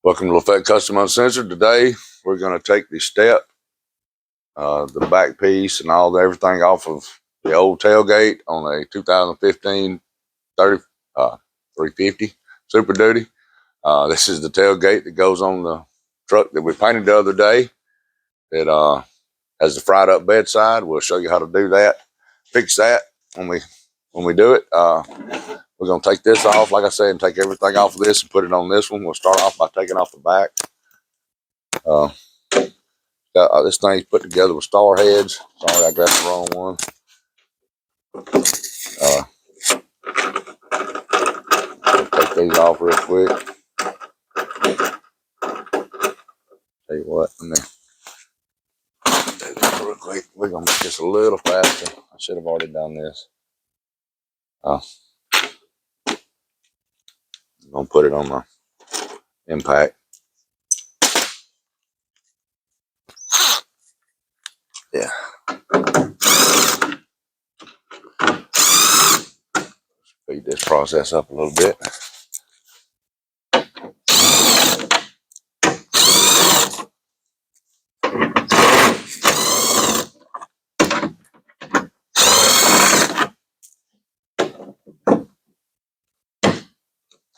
Welcome to LaFette Custom Uncensored. Today we're going to take the step, the back piece, and everything off of the old tailgate on a 2015 350 Super Duty. This is the tailgate that goes on the truck that we painted the other day. It has the fried up bedside. We'll show you how to do that, fix that when we do it. We're going to take this off, like I said, and take everything off of this and put it on this one. We'll start off by taking off the back. This thing's put together with star heads. Sorry, I grabbed the wrong one. Take these off real quick. Tell you what, let me do this real quick. We're going to make this a little faster. I should have already done this. I'm going to put it on my impact. Yeah. Speed this process up a little bit.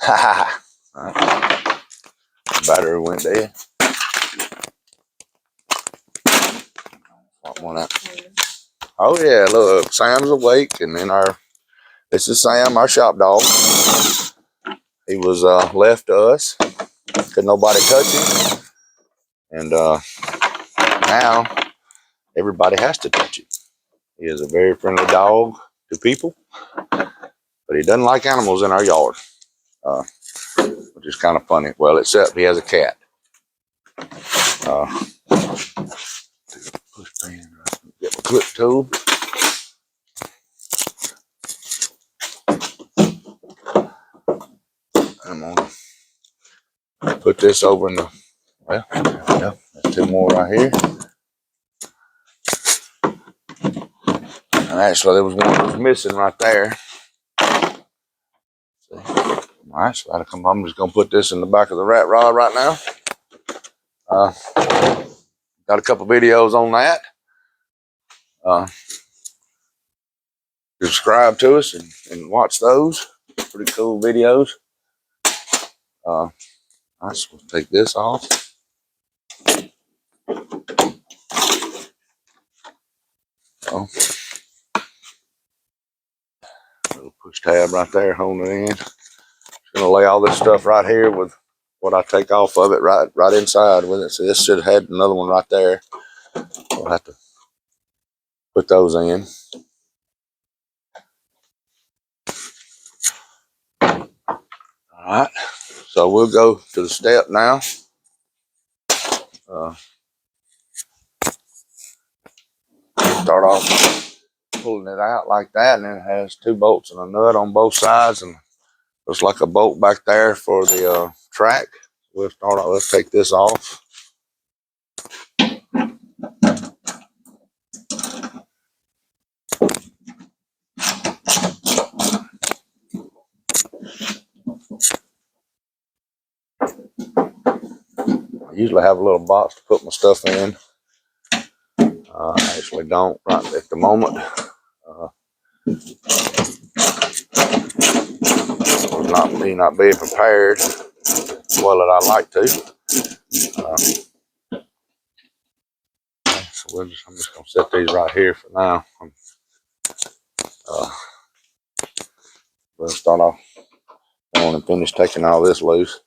Ha ha. Battery went dead. One up. Oh yeah, look, Sam's awake, and then this is Sam, our shop dog. He was left to us. Could nobody touch him, and now everybody has to touch him. He is a very friendly dog to people, but he doesn't like animals in our yard, which is kind of funny. Well, except he has a cat. Push pin, get my clip tool. I'm gonna put this over in the, well, yeah, there's two more right here. And actually, there was one that was missing right there. See? All right, so I'm just gonna put this in the back of the rat rod right now. Got a couple videos on that. Subscribe to us and watch those. Pretty cool videos. All right, so we'll take this off. Oh, little push tab right there holding it in. Just gonna lay all this stuff right here with what I take off of it right inside with it. So this should have had another one right there. We'll have to put those in. All right, so we'll go to the step now. Start off pulling it out like that, and then it has two bolts and a nut on both sides, and looks like a bolt back there for the track. We'll start off. Let's take this off. I usually have a little box to put my stuff in. I actually don't right at the moment. Not being prepared well that I like to. So I'm just gonna set these right here for now. We'll start off. I want to finish taking all this loose.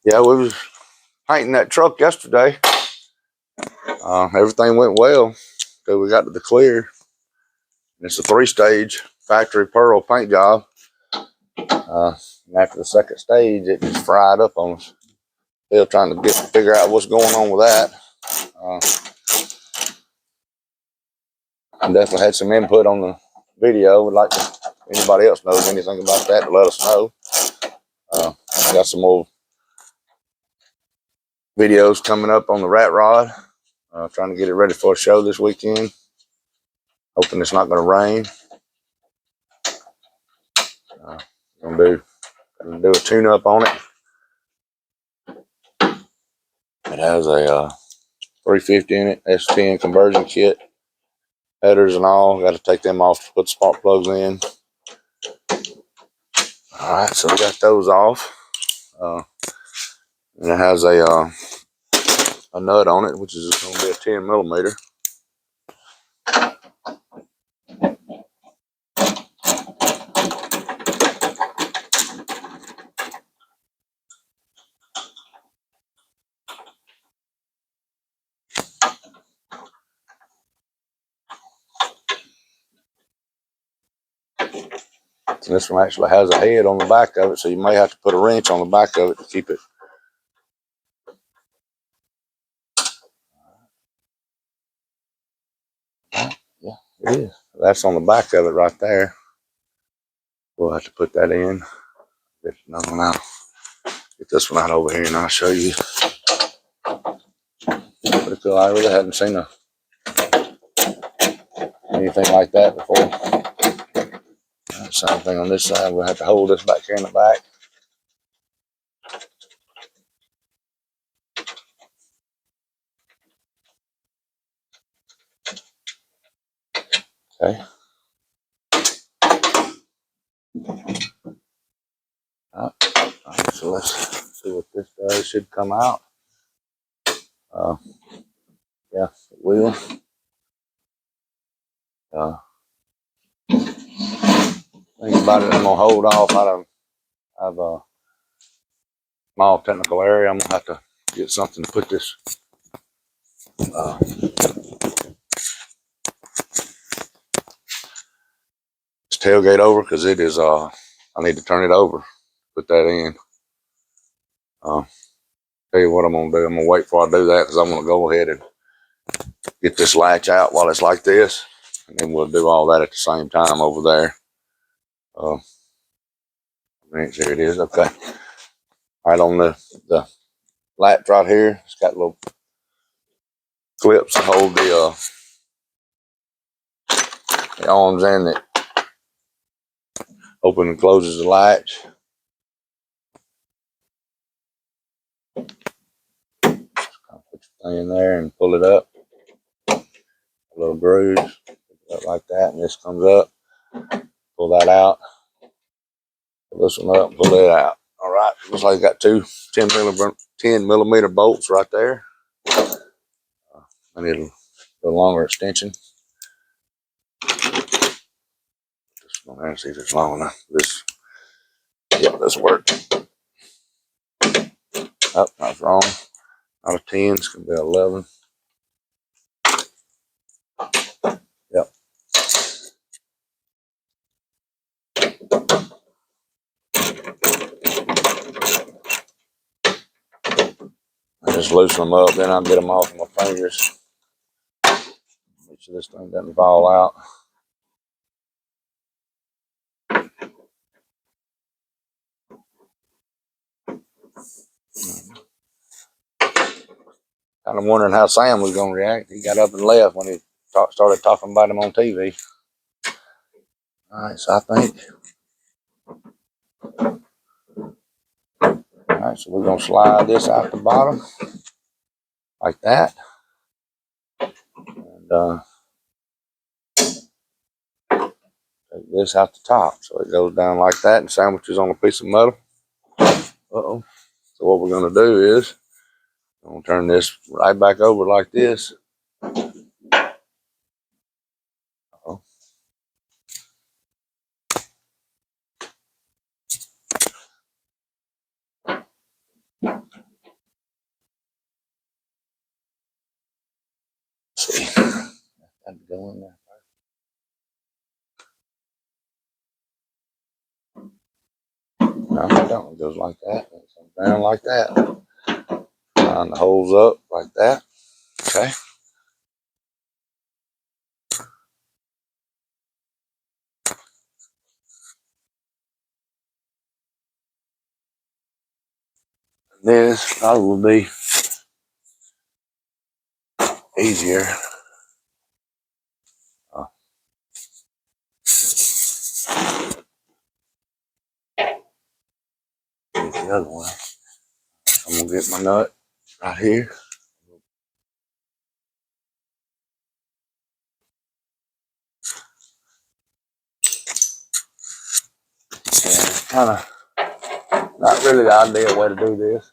Yeah, we was painting that truck yesterday. Everything went well until we got to the clear. And it's a 3-stage factory pearl paint job. And after the second stage, it just fried up on us. Still trying to figure out what's going on with that. I definitely had some input on the video. Would like to, if anybody else knows anything about that, to let us know. Got some more videos coming up on the rat rod. Trying to get it ready for a show this weekend. Hoping it's not going to rain. Gonna do a tune-up on it. It has a 350 in it, S10 conversion kit, headers and all. Got to take them off to put spark plugs in. All right, so we got those off. And it has a nut on it, which is going to be a 10 millimeter. And this one actually has a head on the back of it, so you may have to put a wrench on the back of it to keep it. Yeah, it is. That's on the back of it right there. We'll have to put that in. Get another one out. Get this one out over here and I'll show you. Pretty cool. I really hadn't seen anything like that before. Same thing on this side. We'll have to hold this back here in the back. Okay. All right, so let's see what this does. It should come out. Yeah, it will. Think about it. I'm gonna hold off. I have a small technical area. I'm gonna have to get something to put this tailgate over, because it is. I need to turn it over. Put that in. Tell you what I'm gonna do. I'm gonna wait before I do that, because I'm gonna go ahead and get this latch out while it's like this, and then we'll do all that at the same time over there. There it is. Okay. Right on the latch right here. It's got little clips to hold the arms in that open and closes the latch. Put your thing in there and pull it up. A little grooves, up like that, and this comes up. Pull that out. Pull this one up, pull it out. All right, looks like I got two 10 millimeter bolts right there. I need a little longer extension. Just go there and see if it's long enough. Yep, this worked. Oh, I was wrong. Not a 10, it's gonna be 11. Yep. I just loosen them up, then I'll get them off my fingers. Make sure this thing doesn't fall out. Kind of wondering how Sam was going to react. He got up and left when he started talking about him on TV. All right, so I think. All right, so we're going to slide this out the bottom like that. And take this out the top. So it goes down like that and sandwiches on a piece of metal. Uh-oh. So what we're going to do is, I'm going to turn this right back over like this. Uh-oh. See, got to go in there. No, it don't. It goes like that. It comes down like that. Line the holes up like that. Okay. This probably will be easier. Get the other one. I'm gonna get my nut right here. And kind of not really the ideal way to do this.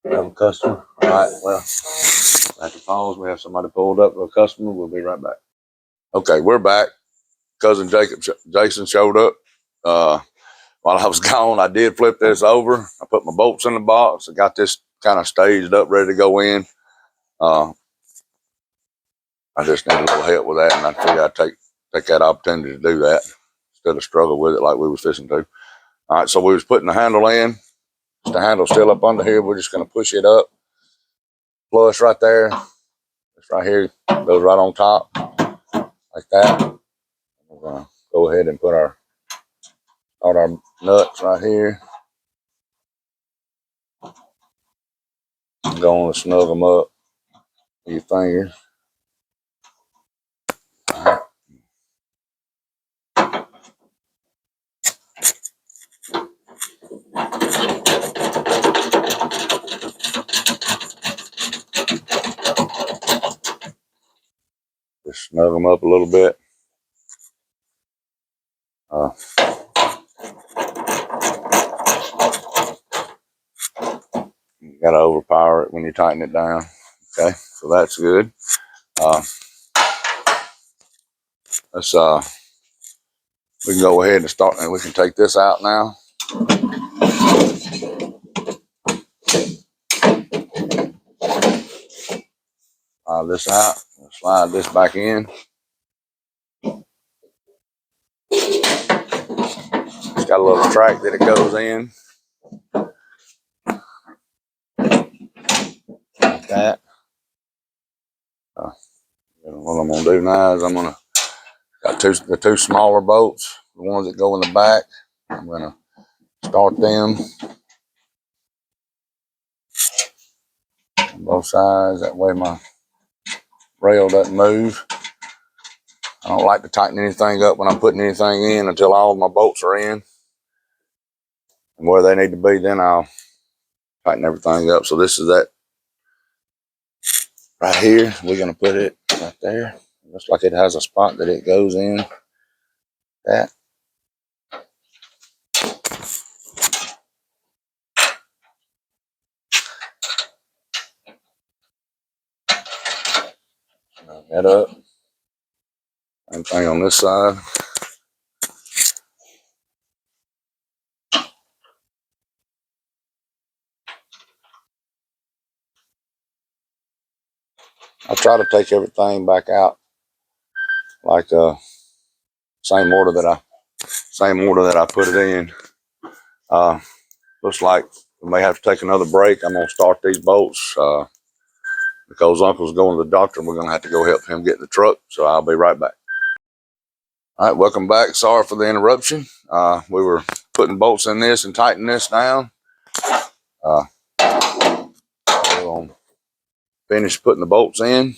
We have a customer. All right, well, at the pause, we have somebody pulled up with a customer. We'll be right back. Okay, we're back. Cousin Jason showed up. While I was gone, I did flip this over. I put my bolts in the box. I got this kind of staged up, ready to go in. I just need a little help with that, and I figured I'd take that opportunity to do that instead of struggle with it like we was fishing to. All right, so we was putting the handle in. The handle's still up under here. We're just going to push it up. Flush right there. It's right here. Goes right on top like that. We're going to go ahead and put all our nuts right here. I'm going to snug them up with your fingers. All right. Just snug them up a little bit. You got to overpower it when you tighten it down. Okay, so that's good. Let's we can go ahead and start, and we can take this out now. This out. Slide this back in. It's got a little track that it goes in. Like that. What I'm gonna do now is I'm gonna got the two smaller bolts, the ones that go in the back. I'm gonna start them on both sides. That way my rail doesn't move. I don't like to tighten anything up when I'm putting anything in until all of my bolts are in and where they need to be. Then I'll tighten everything up. So this is that right here. We're gonna put it right there. Looks like it has a spot that it goes in. That. That up. Same thing on this side. I try to take everything back out like same order that I put it in. Looks like we may have to take another break. I'm gonna start these bolts because Uncle's going to the doctor and we're gonna have to go help him get in the truck. So I'll be right back. All right, welcome back. Sorry for the interruption. We were putting bolts in this and tightening this down. We're gonna finish putting the bolts in.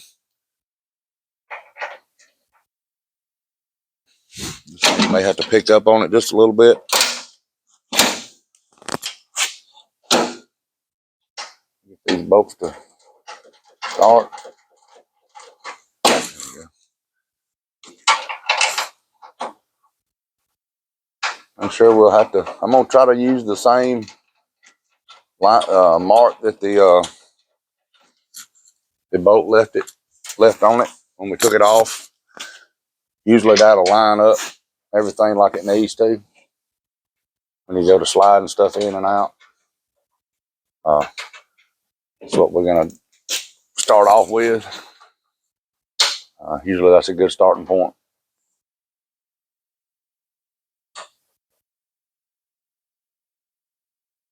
You may have to pick up on it just a little bit. Get these bolts to start. I'm sure we'll have to. I'm gonna try to use the same mark that the bolt left on it when we took it off. Usually that'll line up everything like it needs to when you go to sliding stuff in and out. That's what we're gonna start off with. Usually that's a good starting point.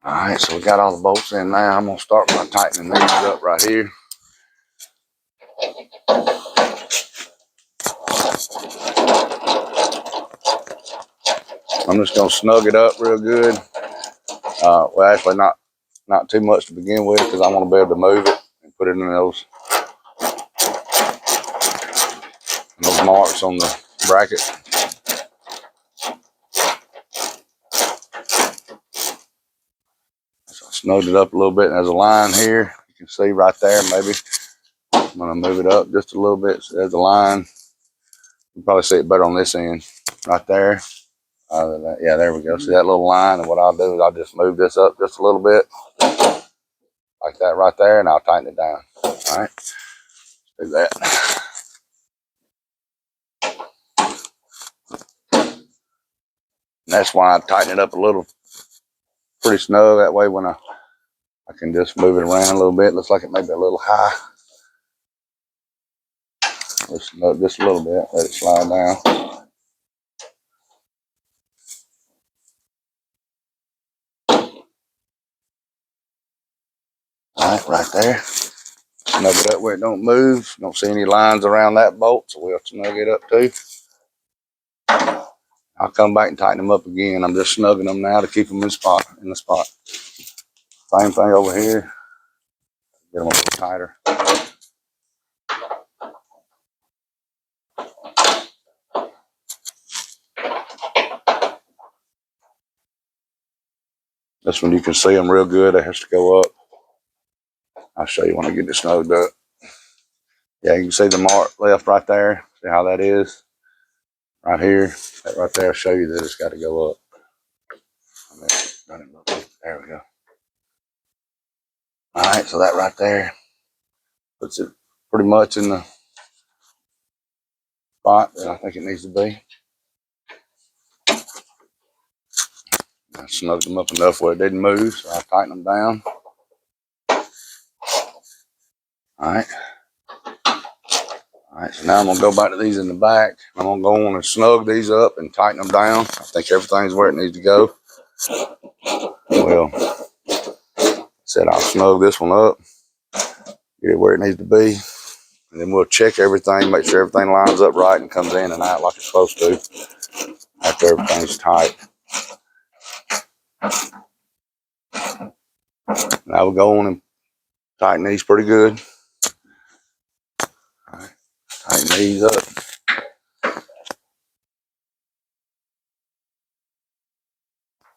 All right, so we got all the bolts in now. I'm gonna start by tightening these up right here. I'm just gonna snug it up real good. Well, actually not too much to begin with, because I want to be able to move it and put it in those marks on the bracket. So I snugged it up a little bit. There's a line here. You can see right there. Maybe I'm gonna move it up just a little bit. So there's a line. You can probably see it better on this end, right there. Yeah, there we go. See that little line? And what I'll do is I'll just move this up just a little bit, like that right there, and I'll tighten it down. All right, do that. And that's why I tighten it up a little, pretty snug. That way when I can just move it around a little bit. Looks like it may be a little high. Just snug just a little bit, let it slide down. All right, right there. Snug it up where it don't move. Don't see any lines around that bolt, so we'll snug it up too. I'll come back and tighten them up again. I'm just snugging them now to keep them in the spot. Same thing over here. Get them a little tighter. This one you can see them real good. It has to go up. I'll show you when I get it snugged up. Yeah, you can see the mark left right there. See how that is? Right here. That right there will show you that it's got to go up. There we go. All right, so that right there puts it pretty much in the spot that I think it needs to be. I snugged them up enough where it didn't move, so I tightened them down. All right. All right, so now I'm gonna go back to these in the back. I'm gonna go on and snug these up and tighten them down. I think everything's where it needs to go. Well, said I'll snug this one up, get it where it needs to be, and then we'll check everything, make sure everything lines up right and comes in and out like it's supposed to after everything's tight. Now we'll go on and tighten these pretty good. All right, tighten these up.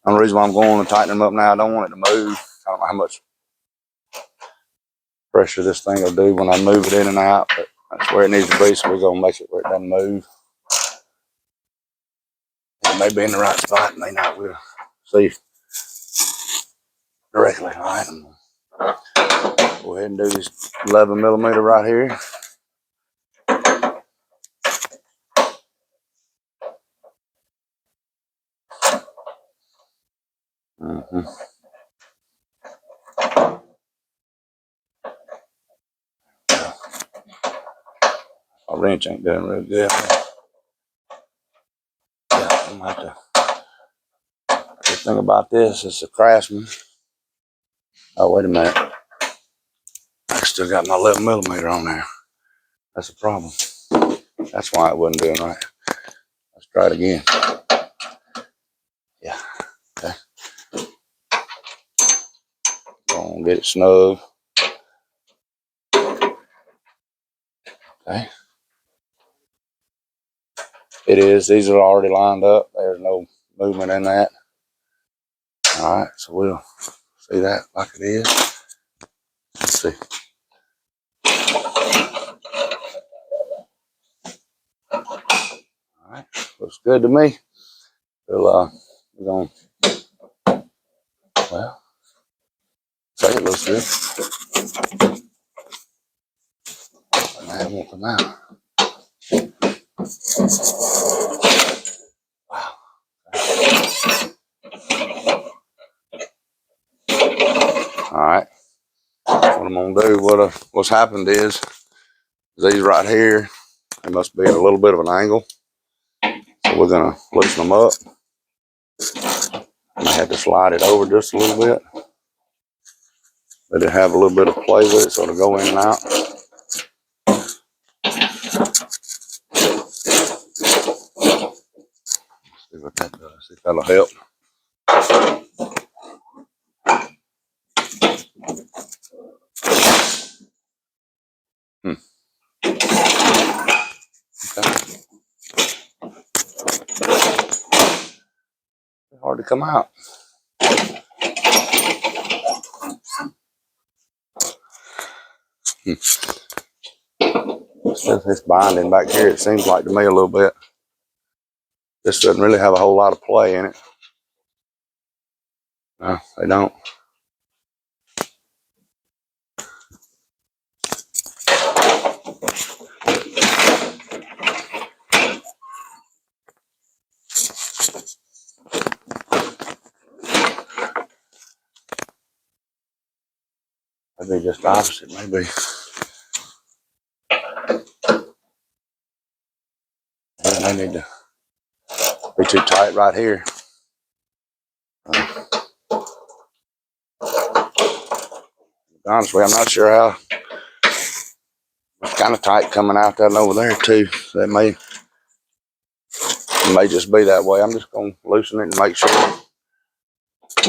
The only reason why I'm going and tightening them up now, I don't want it to move. I don't know how much pressure this thing will do when I move it in and out, but that's where it needs to be, so we're gonna make it where it doesn't move. It may be in the right spot, it may not. We'll see directly. All right, I'm gonna go ahead and do this 11mm right here. My wrench ain't doing real good. Yeah, I'm gonna have to. The thing about this, it's a Craftsman. Oh, wait a minute. I still got my 11mm on there. That's a problem. That's why it wasn't doing right. Let's try it again. Yeah. Okay. Go on, get it snug. Okay. It is. These are already lined up. There's no movement in that. All right. So we'll see that like it is. Let's see. All right. Looks good to me. We're going to, well, say it looks good. Now it won't come out. Wow. All right. What I'm gonna do, what's happened is these right here, They must be at a little bit of an angle. So we're gonna loosen them up. I have to slide it over just a little bit. Let it have a little bit of play with it so it'll go in and out. See what that does. See if that'll help. Okay. It's hard to come out. This binding back here, it seems like to me a little bit. This doesn't really have a whole lot of play in it. No, they don't. Maybe just the opposite, maybe. They need to be too tight right here. Honestly, I'm not sure how. It's kind of tight coming out that over there too. So it may just be that way. I'm just gonna loosen it and make sure. I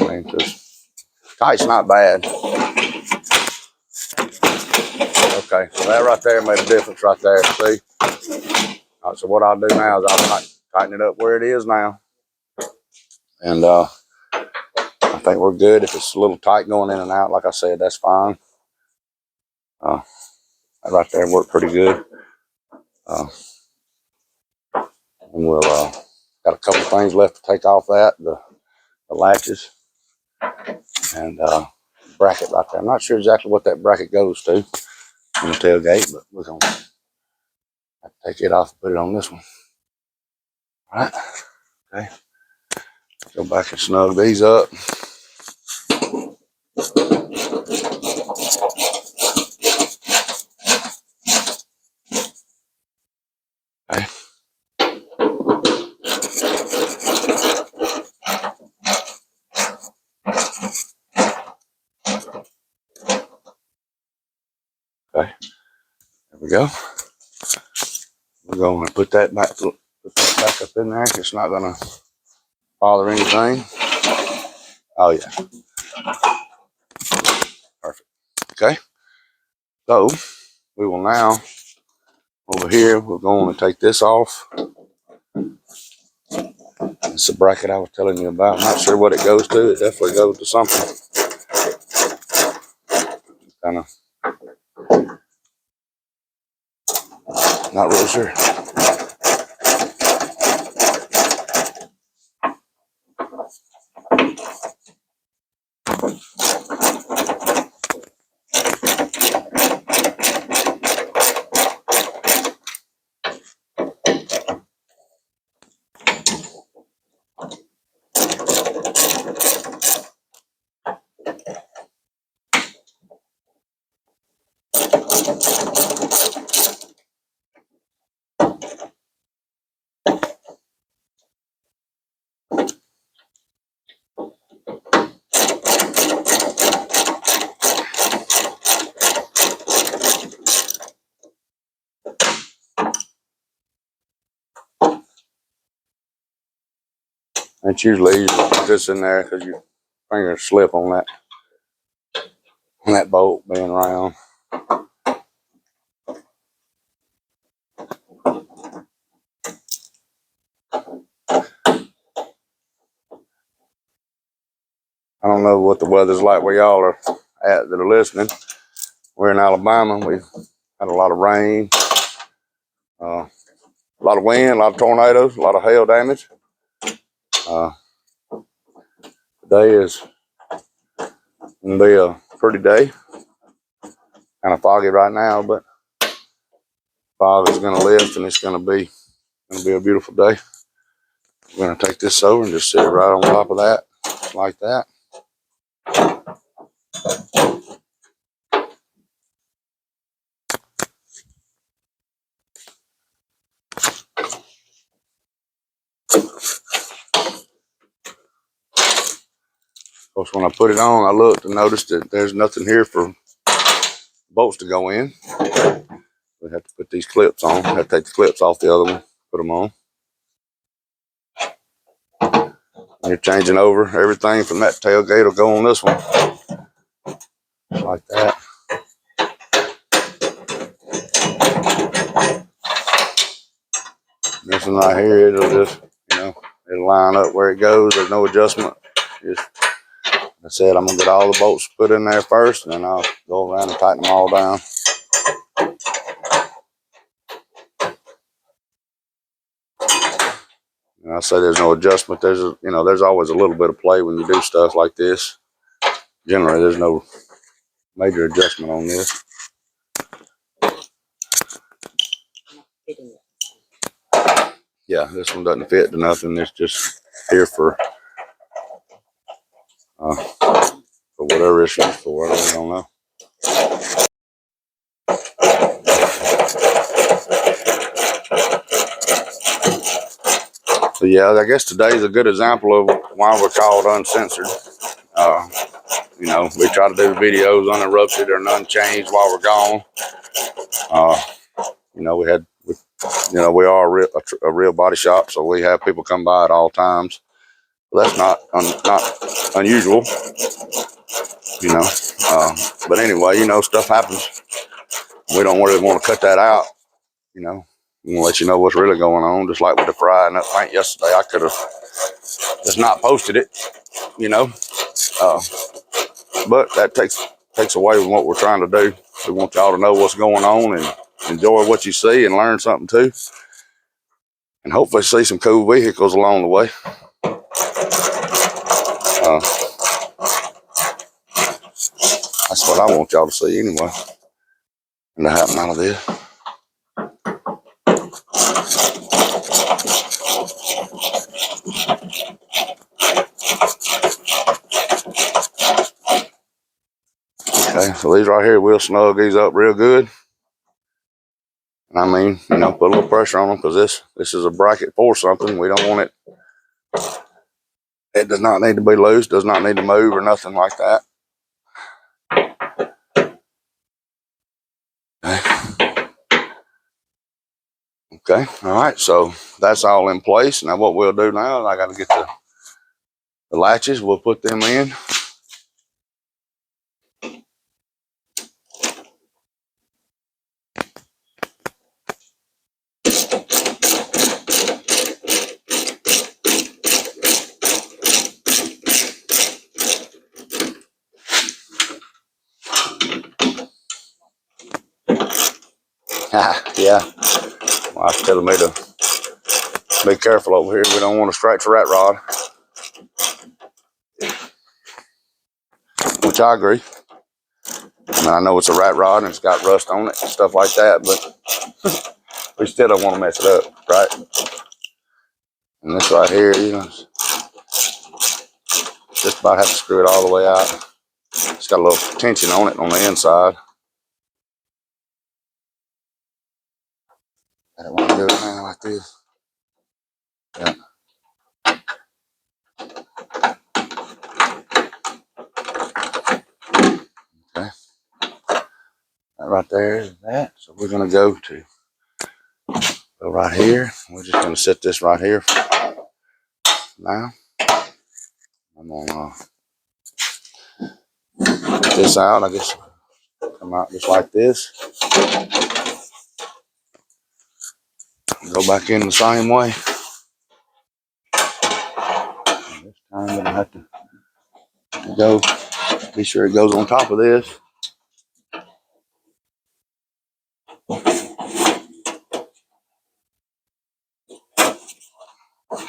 mean, because tight's not bad. Okay, so that right there made a difference right there. See? All right, so what I'll do now is I'll tighten it up where it is now. And I think we're good. If it's a little tight going in and out, like I said, that's fine. That right there worked pretty good. And we'll got a couple things left to take off that, the latches and bracket right there. I'm not sure exactly what that bracket goes to on the tailgate, but we're gonna have to take it off and put it on this one. All right. Okay. Go back and snug these up. Okay. Okay. There we go. We're going to put that back up in there. It's not gonna bother anything. Oh yeah. Perfect. Okay. So we will now over here. We're going to take this off. It's the bracket I was telling you about. I'm not sure what it goes to. It definitely goes to something. Kind of not really sure. It's usually easier to put this in there because your fingers slip on that bolt being round. I don't know what the weather's like where y'all are at that are listening. We're in Alabama. We've had a lot of rain, a lot of wind, a lot of tornadoes, a lot of hail damage. Today is going to be a pretty day. Kind of foggy right now, but fog is going to lift and it's going to be a beautiful day. We're going to take this over and just sit it right on top of that, like that. course, when I put it on, I looked and noticed that there's nothing here for bolts to go in. We have to put these clips on. I have to take the clips off the other one, put them on. And you're changing over everything from that tailgate will go on this one. Like that. This one right here, it'll just, it'll line up where it goes. There's no adjustment. Just, like I said, I'm gonna get all the bolts put in there first, and then I'll go around and tighten them all down. And I say there's no adjustment. There's always a little bit of play when you do stuff like this. Generally, there's no major adjustment on this. Yeah, this one doesn't fit to nothing. It's just here for whatever it's used for. I really don't know. So yeah, I guess today is a good example of why we're called uncensored. We try to do videos uninterrupted or unchanged while we're gone. We are a real body shop, so we have people come by at all times. Well, that's not unusual, But anyway, stuff happens. We don't really want to cut that out, We want to let you know what's really going on. Just like with the frying up paint yesterday, I could have just not posted it, But that takes away from what we're trying to do. We want y'all to know what's going on and enjoy what you see and learn something too. And hopefully see some cool vehicles along the way. That's what I want y'all to see anyway. And to happen out of this. Okay, so these right here, we'll snug these up real good. I mean, put a little pressure on them because this is a bracket for something. We don't want it. It does not need to be loose, does not need to move or nothing like that. Okay, all right, so that's all in place. Now what we'll do now, I got to get the latches. We'll put them in. Yeah, wife's telling me to be careful over here. We don't want to scratch a rat rod. Which I agree. I know it's a rat rod and it's got rust on it and stuff like that, but we still don't want to mess it up, right? And this right here, just about have to screw it all the way out. It's got a little tension on it on the inside. I don't want to do it now like this. Yeah. Okay. That right there is that. So we're going to go right here. We're just going to set this right here now. I'm going to get this out. I guess come out just like this. Go back in the same way. This time I'm going to have to go, be sure it goes on top of this.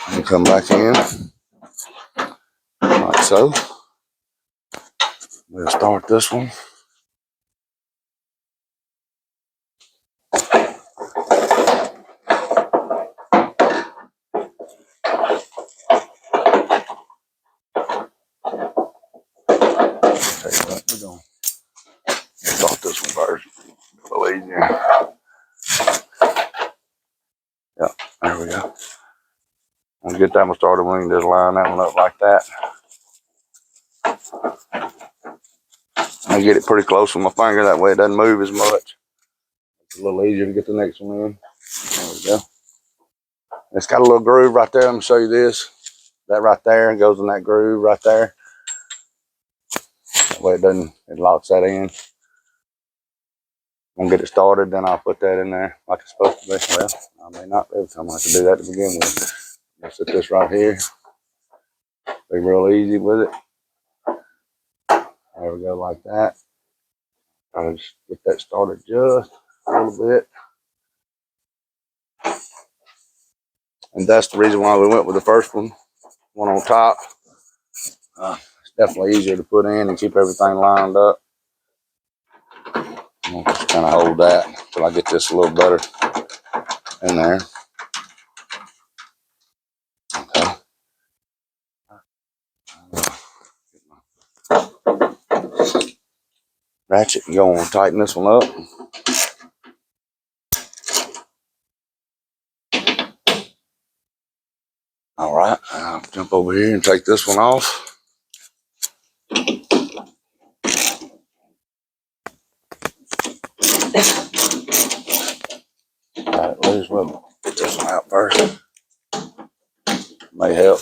And come back in, like so. We'll start this one. We're going to start this one first. A little easier. Yeah, there we go. When we get that one started, we can just line that one up like that. I get it pretty close with my finger, that way it doesn't move as much. It's a little easier to get the next one in. There we go. It's got a little groove right there. Let me show you this. That right there goes in that groove right there. That way it locks that in. I'm gonna get it started, then I'll put that in there like it's supposed to be. Well, I may not every time I have to do that to begin with. I'll set this right here. Be real easy with it. There we go, like that. I'll just get that started just a little bit. And that's the reason why we went with the first one on top. It's definitely easier to put in and keep everything lined up. I'm gonna just kind of hold that until I get this a little better in there. Okay. Ratchet and go on and tighten this one up. All right, I'll jump over here and take this one off. All right, loose. We'll get this one out first. May help.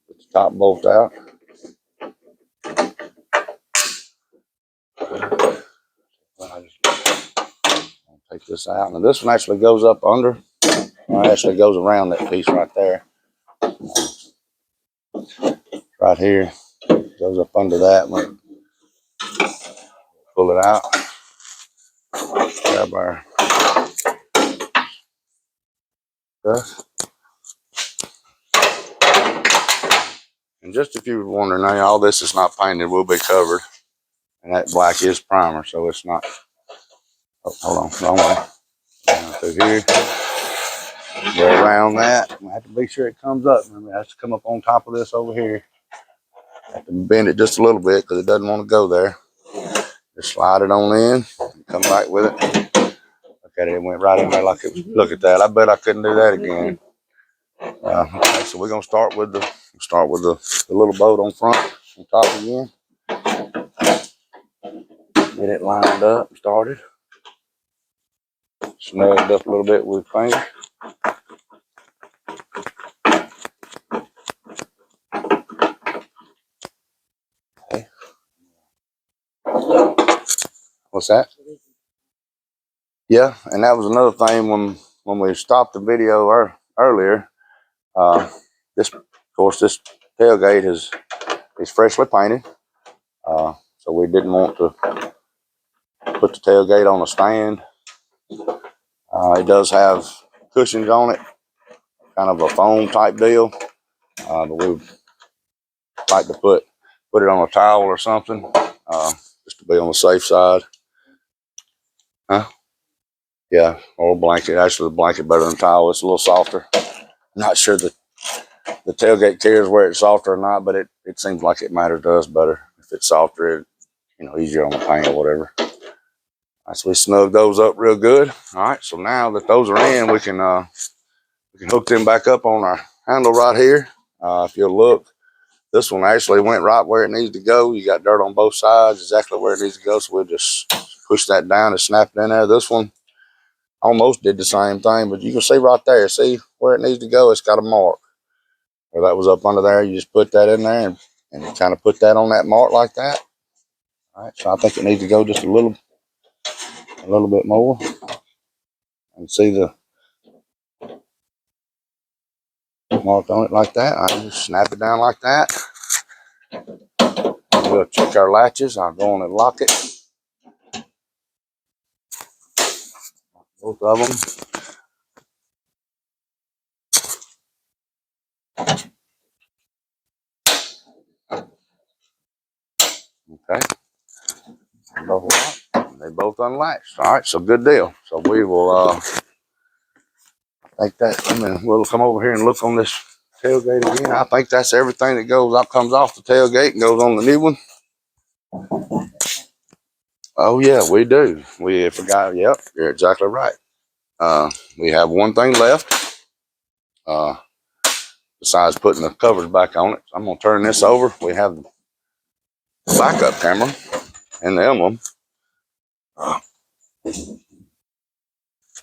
Put the top bolt out. I'll just take this out. Now this one actually goes up under. Well, it actually goes around that piece right there. Right here. Goes up under that one. Pull it out. Grab our stuff. And just if you were wondering, now all this is not painted, will be covered. And that black is primer, so it's not. Oh, hold on, wrong way. Down through here. Go around that. I have to be sure it comes up. Remember, it has to come up on top of this over here. I have to bend it just a little bit because it doesn't want to go there. Just slide it on in. Come back with it. Look at it. It went right in there like it was. Look at that. I bet I couldn't do that again. Okay, so we're gonna start with the little boat on front, on top again. Get it lined up and started. Snugged up a little bit with finger. Okay. What's that? Yeah, and that was another thing when we stopped the video earlier. This, of course, this tailgate is freshly painted, so we didn't want to put the tailgate on a stand. It does have cushions on it, kind of a foam type deal, but we like to put it on a towel or something, just to be on the safe side. Huh? Yeah, or a blanket. Actually, the blanket better than a towel. It's a little softer. Not sure that the tailgate cares where it's softer or not, but it seems like it matters to us better. If it's softer, it, easier on the paint or whatever. All right, so we snug those up real good. All right, so now that those are in, we can hook them back up on our handle right here. If you'll look, this one actually went right where it needs to go. You got dirt on both sides, exactly where it needs to go. So we'll just push that down and snap it in there. This one almost did the same thing, but you can see right there, see where it needs to go. It's got a mark. Where that was up under there, you just put that in there and kind of put that on that mark like that. All right, so I think it needs to go just a little bit more. And see the mark on it like that. I just snap it down like that. We'll check our latches. I'll go on and lock it. Both of them. Okay. They both unlatched. All right, so good deal. So we will take that. I mean, we'll come over here and look on this tailgate again. I think that's everything that goes up, comes off the tailgate and goes on the new one. Oh yeah, we do. We forgot. Yep, you're exactly right. We have one thing left. Besides putting the covers back on it, I'm gonna turn this over. We have the backup camera and the emblem.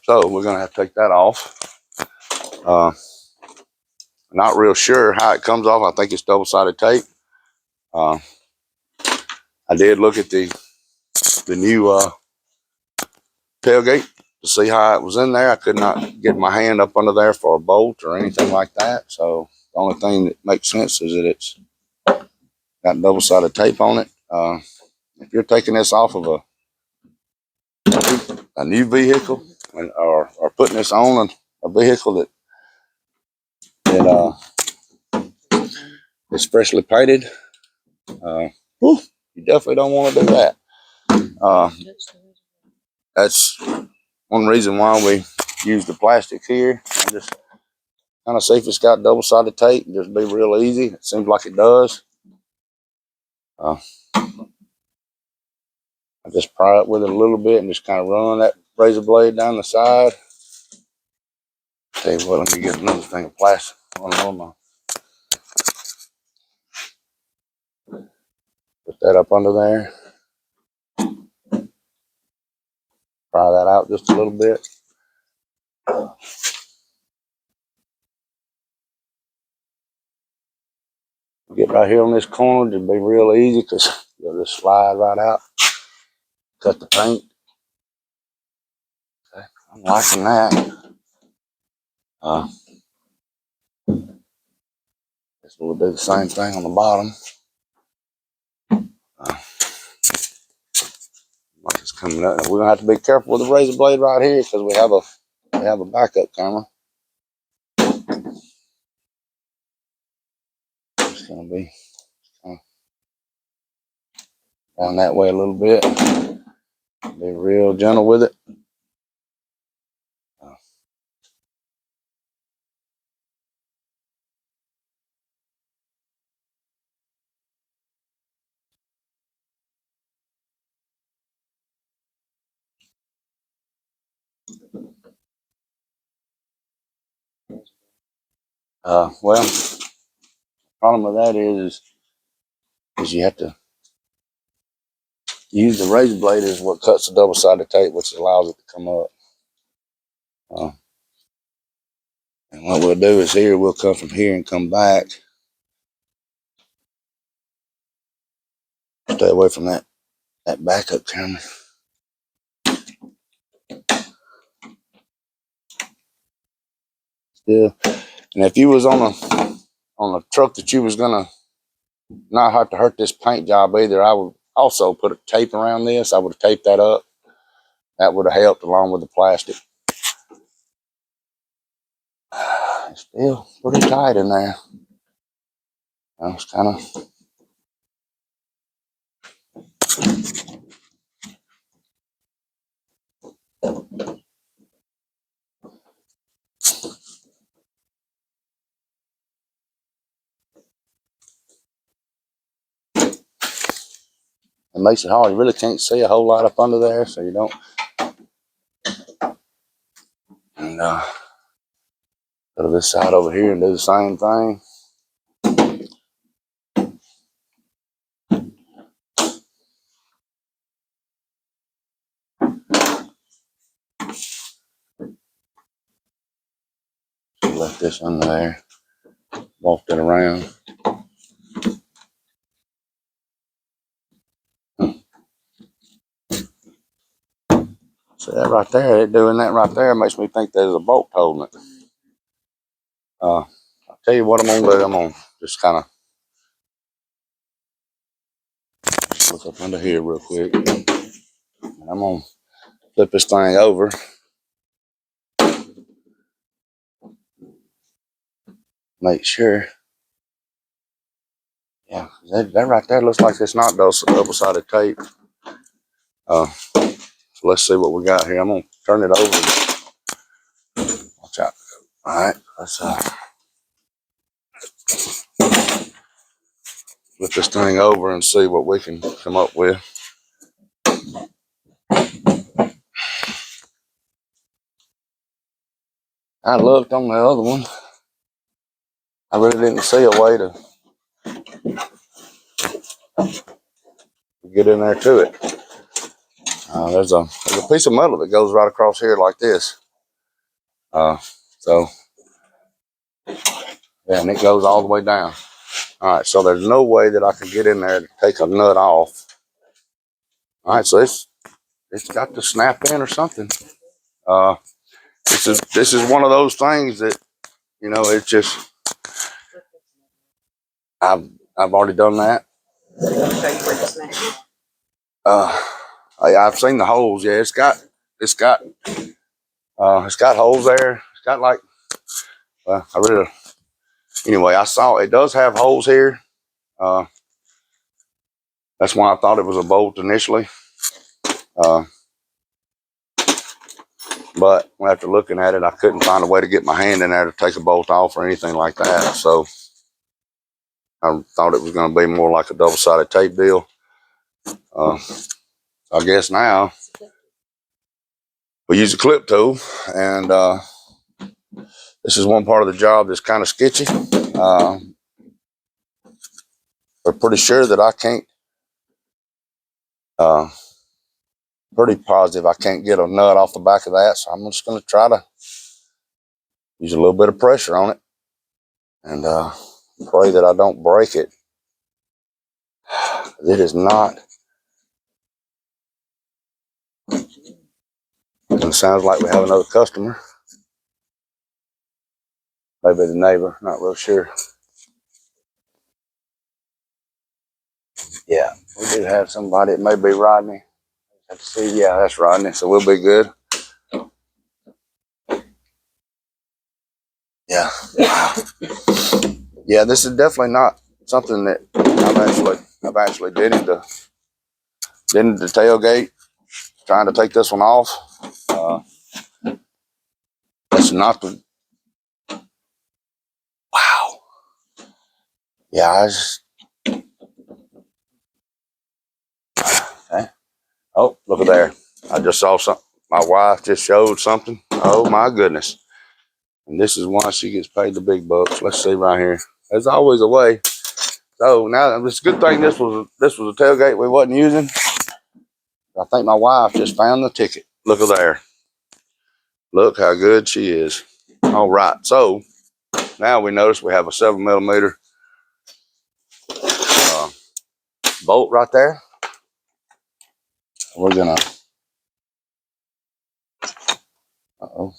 So we're gonna have to take that off. Not real sure how it comes off. I think it's double-sided tape. I did look at the new tailgate to see how it was in there. I could not get my hand up under there for a bolt or anything like that. So the only thing that makes sense is that it's got double-sided tape on it. If you're taking this off of a new vehicle or putting this on a vehicle that is freshly painted, you definitely don't want to do that. That's one reason why we use the plastic here. And just kind of see if it's got double-sided tape and just be real easy. It seems like it does. I just pry up with it a little bit and just kind of run that razor blade down the side. Tell you what, let me get another thing of plastic. Put that up under there. Pry that out just a little bit. Get right here on this corner, just be real easy because you'll just slide right out. Cut the paint. Okay. I'm liking that. Guess we'll do the same thing on the bottom. Like it's coming up. We're gonna have to be careful with the razor blade right here because we have a backup camera. It's gonna be down that way a little bit. Be real gentle with it. Well, the problem with that is you have to use the razor blade is what cuts the double-sided tape, which allows it to come up. And what we'll do is here, we'll come from here and come back. Stay away from that backup camera. Still, and if you was on a truck that you was gonna not have to hurt this paint job either, I would also put a tape around this. I would have taped that up. That would have helped along with the plastic. It's still pretty tight in there. It's kind of. It makes it hard. You really can't see a whole lot up under there, so you don't. And go to this side over here and do the same thing. Left this under there. Walked it around. See that right there? It doing that right there makes me think there's a bolt holding it. I'll tell you what I'm gonna do. I'm gonna just kind of look up under here real quick. And I'm gonna flip this thing over. Make sure. Yeah, that right there looks like it's not double-sided tape. So let's see what we got here. I'm gonna turn it over. Watch out. All right, let's flip this thing over and see what we can come up with. I looked on the other one. I really didn't see a way to get in there to it. There's a piece of metal that goes right across here like this. So yeah, and it goes all the way down. All right, so there's no way that I can get in there to take a nut off. All right, so it's got to snap in or something. This is one of those things that, you know, it's just I've already done that. I've seen the holes. Yeah, it's got holes there. It's got like anyway, I saw it does have holes here. That's why I thought it was a bolt initially. But after looking at it, I couldn't find a way to get my hand in there to take a bolt off or anything like that. So I thought it was going to be more like a double-sided tape deal. I guess now we use a clip tool, and this is one part of the job that's kind of sketchy. We're pretty sure that I can't, pretty positive I can't get a nut off the back of that. So I'm just going to try to use a little bit of pressure on it and pray that I don't break it. It is not. And it sounds like we have another customer. Maybe the neighbor, not real sure. Yeah, we do have somebody. It may be Rodney. Have to see. Yeah, that's Rodney. So we'll be good. Yeah. Wow. Yeah, this is definitely not something that I've actually did in the tailgate. Trying to take this one off. That's not the. Wow. Yeah, okay. Oh, look at there. I just saw something. My wife just showed something. Oh my goodness. And this is why she gets paid the big bucks. Let's see right here. There's always a way. So now it's a good thing this was a tailgate we wasn't using. I think my wife just found the ticket. Look at there. Look how good she is. All right. So now we notice we have a 7mm bolt right there. We're gonna. Uh-oh.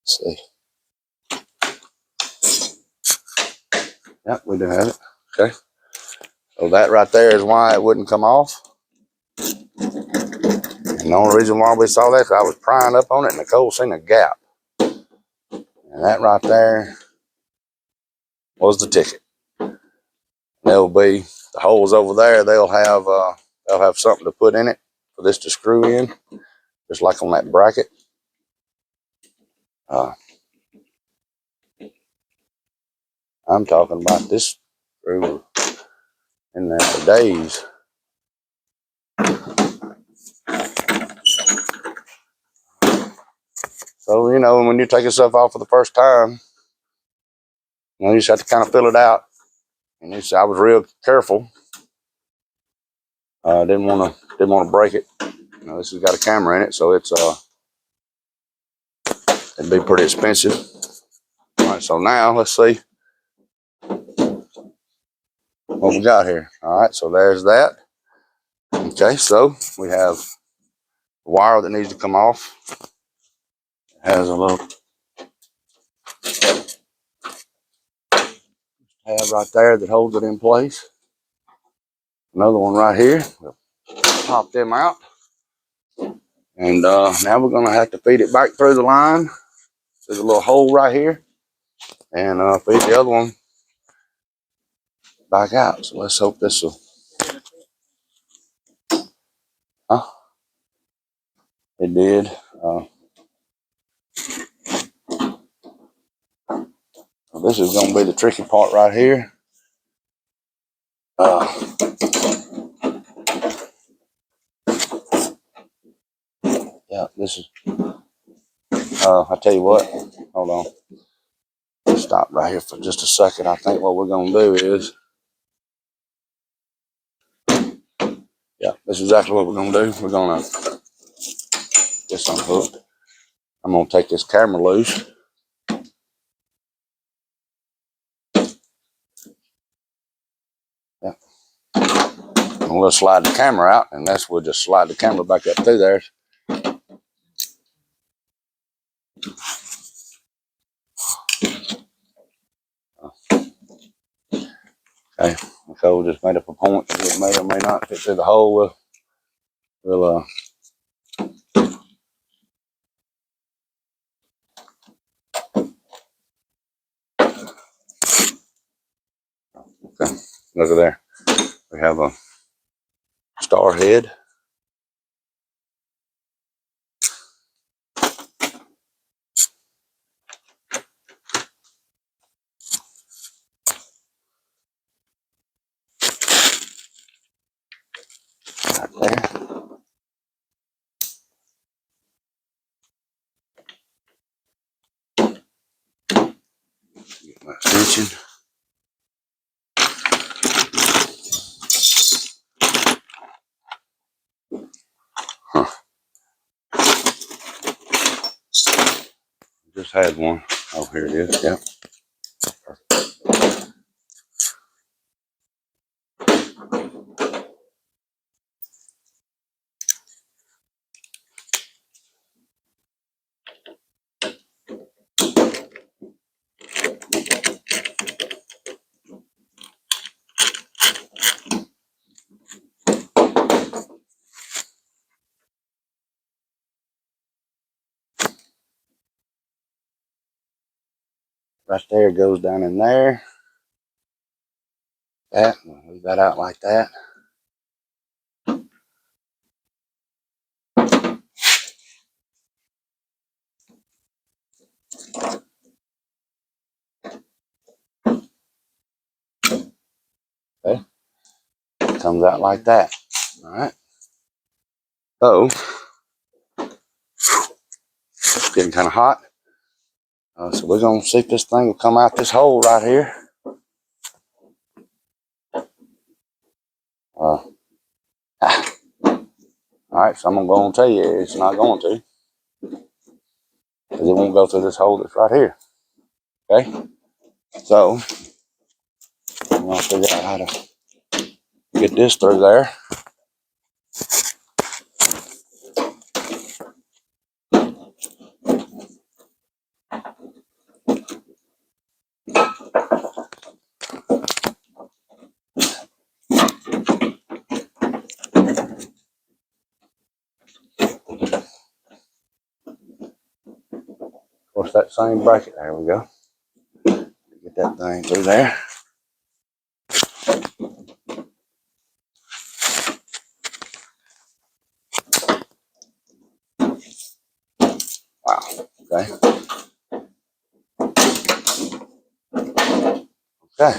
Let's see. Yep, we do have it. Okay. So that right there is why it wouldn't come off. And the only reason why we saw that is I was prying up on it and Nicole seen a gap. And that right there was the ticket. There'll be the holes over there. They'll have something to put in it for this to screw in, just like on that bracket. I'm talking about this screw in there for days. So, you know, when you're taking stuff off for the first time, you know, you just have to kind of fill it out. And I was real careful. Didn't want to break it. You know, this has got a camera in it, so it'd be pretty expensive. All right, so now let's see what we got here. All right, so there's that. Okay, so we have a wire that needs to come off. It has a little tab right there that holds it in place. Another one right here. We'll pop them out. And now we're going to have to feed it back through the line. There's a little hole right here. And feed the other one back out. So let's hope this will. Huh? It did. This is going to be the tricky part right here. Yeah, this is, I tell you what, hold on. Stop right here for just a second. I think what we're going to do is, yeah, this is exactly what we're going to do. We're going to get this unhooked. I'm going to take this camera loose. Yeah. And we'll slide the camera out, and we'll just slide the camera back up through there. Okay, Nicole just made up a point. It may or may not fit through the hole. We'll okay. Look at there. We have a star head. Right there. Get my extension. Huh. Just had one. Oh, here it is. Yep. Right there, goes down in there. That, we'll leave that out like that. Okay. Comes out like that. All right. So, it's getting kind of hot. So we're going to see if this thing will come out this hole right here. All right, so I'm going to tell you it's not going to. Because it won't go through this hole that's right here. Okay? So, I'm going to figure out how to get this through there. Of course, that same bracket. There we go. Get that thing through there. Wow. Okay. Okay.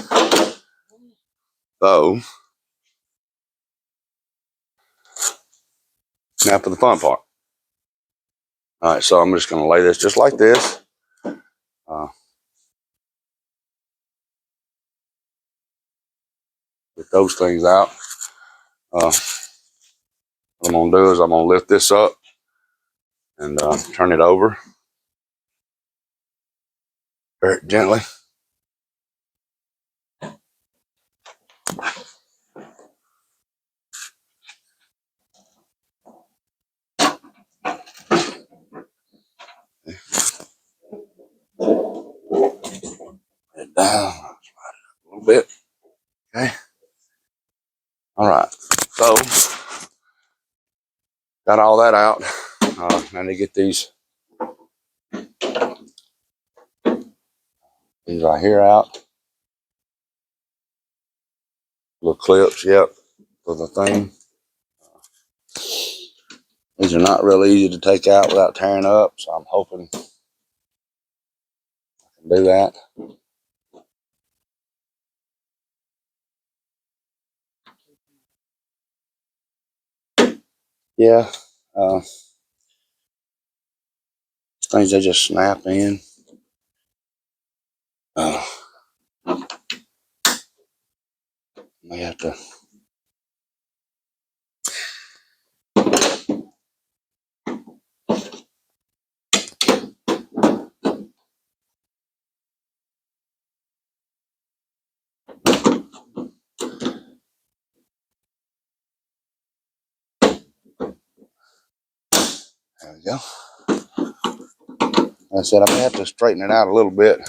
So, now for the fun part. All right, so I'm just going to lay this just like this. Get those things out. What I'm going to do is I'm going to lift this up and turn it over very gently. It down, slide it up a little bit. Okay. All right. So, got all that out. Now to get these right here out. Little clips, yep, for the thing. These are not real easy to take out without tearing up, so I'm hoping I can do that. Yeah, things they just snap in. They have to. There we go. Like I said, I may have to straighten it out a little bit.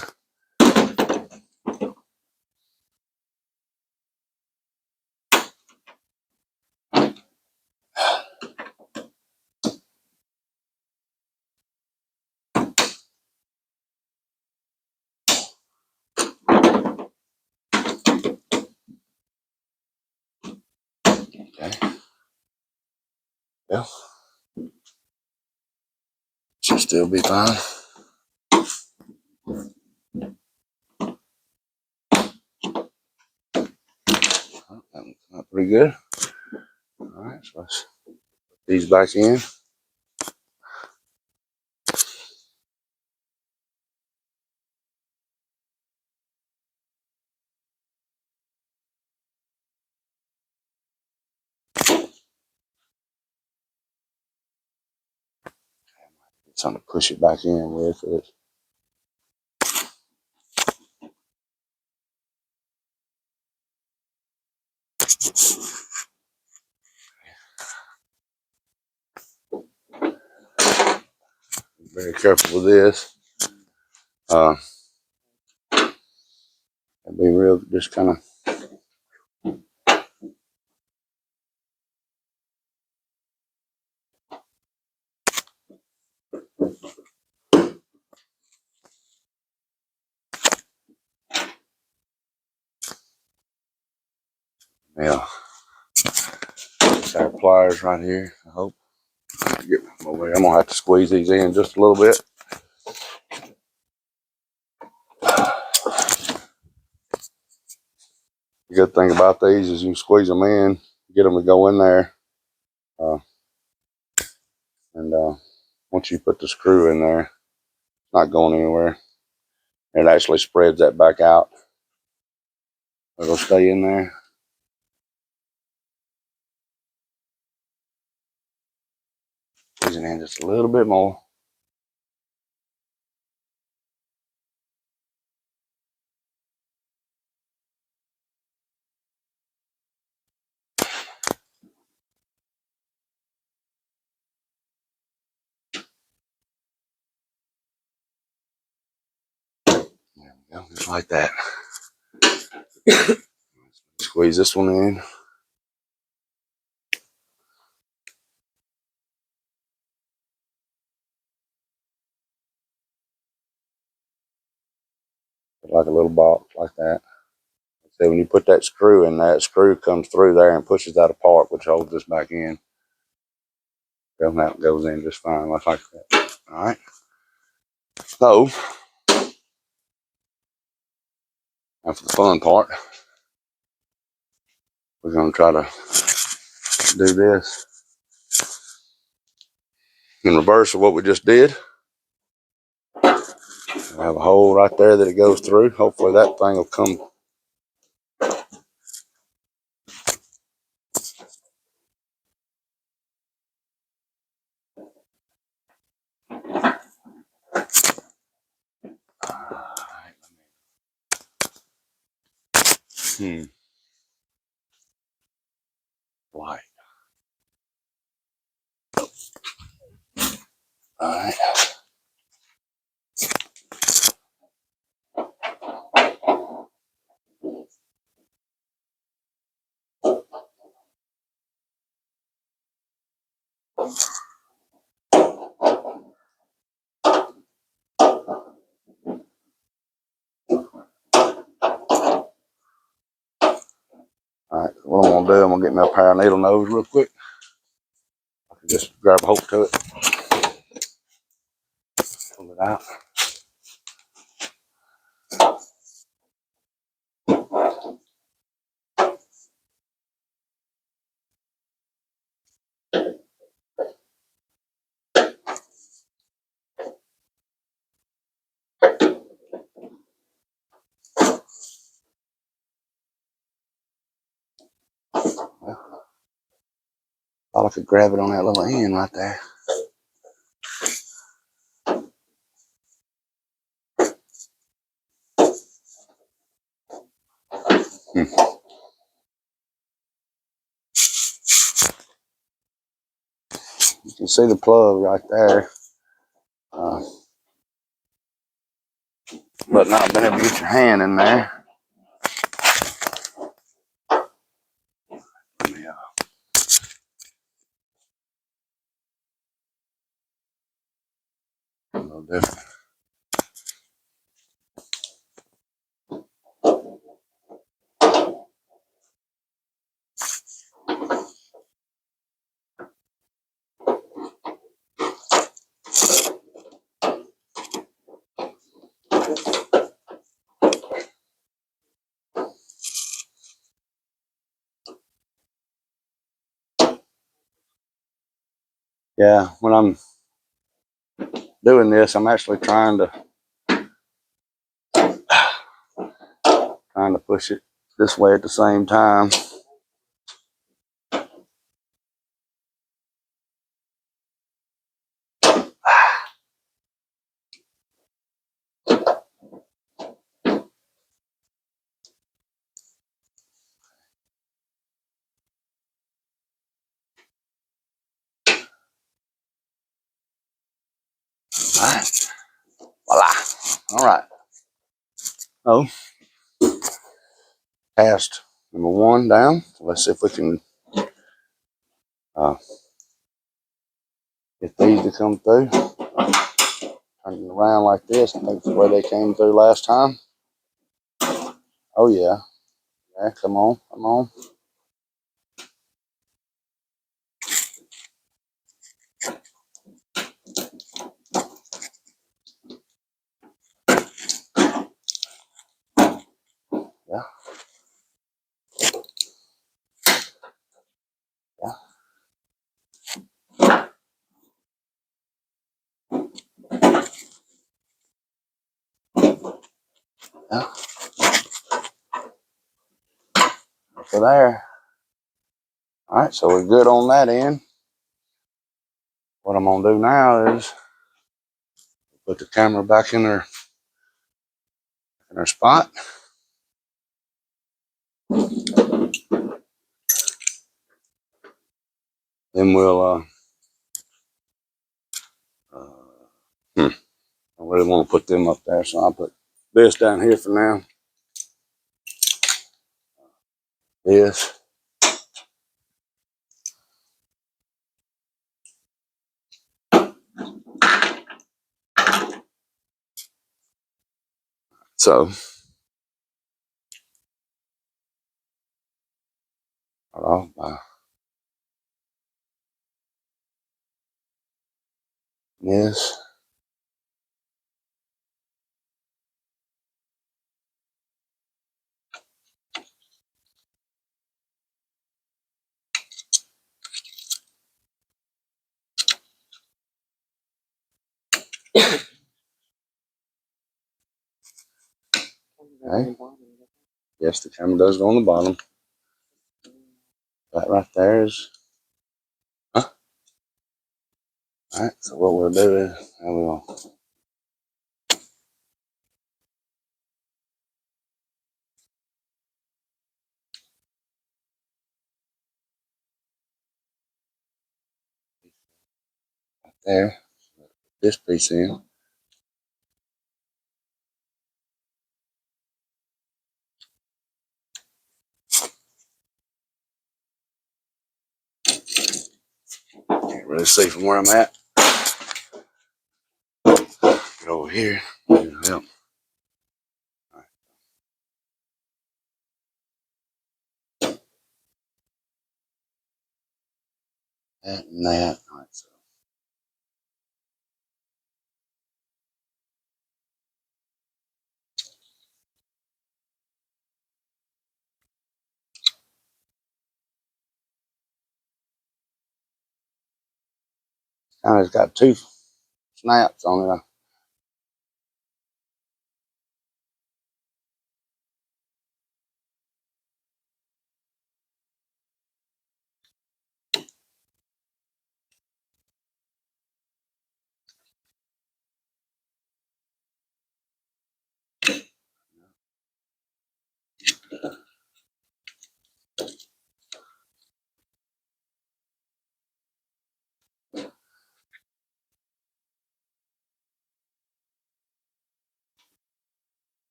Okay. Well, should still be fine. Oh, that one's not pretty good. All right, so let's put these back in. Something to push it back in with. Very careful with this. Be real, just kind of. Yeah. Our pliers right here. I hope. Get them away. I'm gonna have to squeeze these in just a little bit. The good thing about these is you can squeeze them in, get them to go in there, and once you put the screw in there, it's not going anywhere. It actually spreads that back out. It'll stay in there. Squeeze it in just a little bit more. There we go, just like that. Squeeze this one in. Like a little box like that. So when you put that screw in, that screw comes through there and pushes that apart, which holds this back in. So that goes in just fine, like that. All right. So now for the fun part, we're gonna try to do this in reverse of what we just did. I have a hole right there that it goes through. Hopefully that thing will come. Light. All right. All right. What I'm gonna do, I'm gonna get me a pair of needle nose real quick. I can just grab a hold to it, pull it out. Thought I could grab it on that little end right there. You can see the plug right there. But not being able to get your hand in there. Yeah. A little different. Yeah, when I'm doing this, I'm actually trying to push it this way at the same time. All right. Voila. All right. Oh, cast number 1 down. So let's see if we can get these to come through. Turn it around like this. I think that's the way they came through last time. Oh yeah. Yeah, come on, come on. Yeah, yeah, yeah. So there. All right, so we're good on that end. What I'm gonna do now is put the camera back in her spot. Then we'll I really want to put them up there, so I'll put this down here for now. This. So this. Okay. Yes, the camera does go on the bottom. That right there is. Huh? All right. So what we'll do is we'll there. This piece in. Can't really see from where I'm at. Get over here. Yep. Right. That and that. All right, so kind of got 2 snaps on it.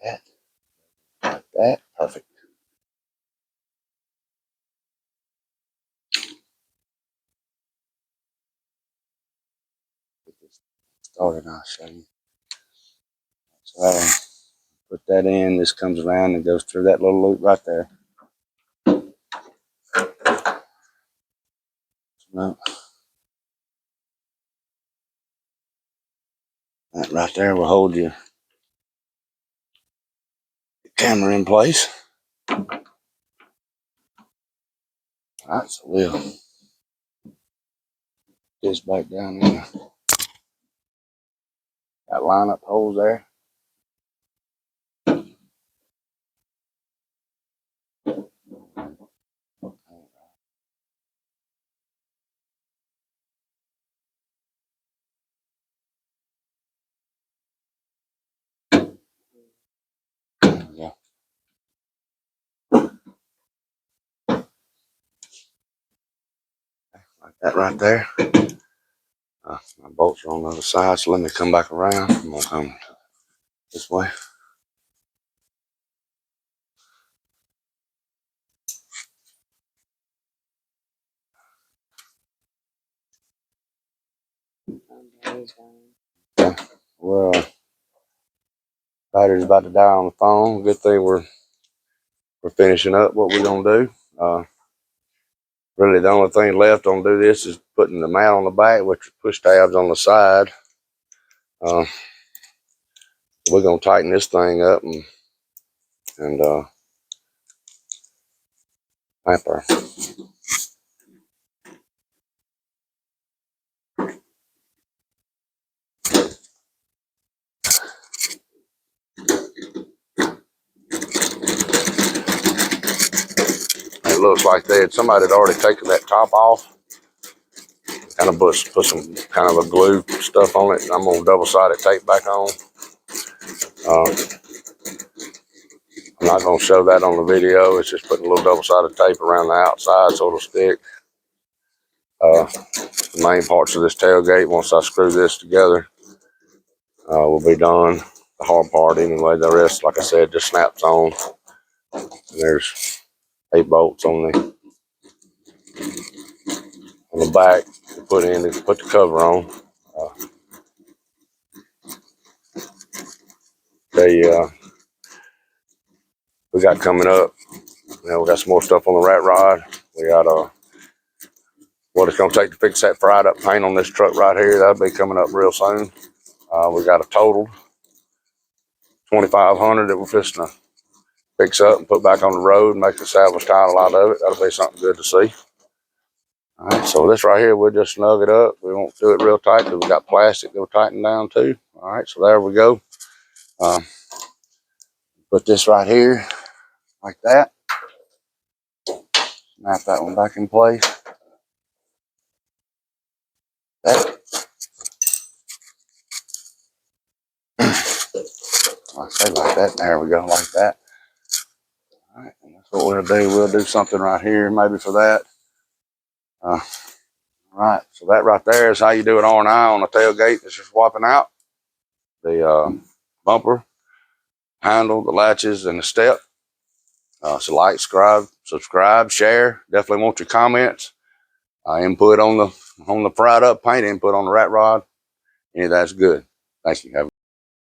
That, like that, perfect. Get this started, I'll show you. So put that in. This comes around and goes through that little loop right there. No. That right there will hold your camera in place. All right, so we'll get this back down there. Got line up holes there. Yeah, like that right there. My bolts are on the other side, so let me come back around. I'm gonna come this way. Okay. Well, battery's about to die on the phone. Good thing we're finishing up what we're gonna do. Really, the only thing left on do this is putting the mount on the back, which push tabs on the side. We're gonna tighten this thing up and clamp her. It looks like somebody had already taken that top off. Kind of put some kind of a glue stuff on it. I'm gonna double-sided tape back on. I'm not gonna show that on the video. It's just putting a little double-sided tape around the outside so it'll stick. The main parts of this tailgate, once I screw this together, will be done. The hard part anyway. The rest, like I said, just snaps on. And there's 8 bolts on the back to put in to put the cover on. We got coming up. Now we got some more stuff on the rat rod. We got what it's gonna take to fix that fried up paint on this truck right here. That'll be coming up real soon. We got a total 2,500 that we're fixing to fix up and put back on the road and make a salvage title out of it. That'll be something good to see. All right, so this right here, we'll just snug it up. We won't do it real tight because we got plastic that we're tightening down too. All right, so there we go. Put this right here like that. Snap that one back in place. That. I say like that. There we go, like that. All right, and that's what we'll do. We'll do something right here, maybe for that. All right, so that right there is how you do an R&I on a tailgate that's just swapping out the bumper, handle, the latches, and the step. So like, subscribe, share. Definitely want your comments. Input on the fried up paint, input on the rat rod. Any of that's good. Thank you.